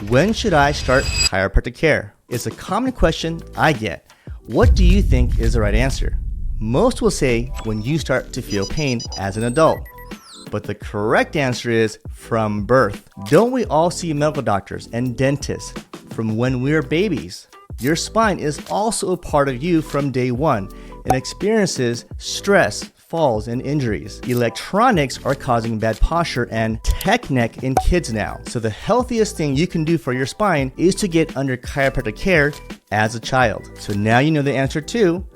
When should I start chiropractic care? It's a common question I get. What do you think is the right answer? Most will say when you start to feel pain as an adult. But the correct answer is from birth. Don't we all see medical doctors and dentists from when we're babies? Your spine is also a part of you from day one and experiences stress, falls, and injuries. Electronics are causing bad posture and tech neck in kids now. So the healthiest thing you can do for your spine is to get under chiropractic care as a child. So now you know the answer to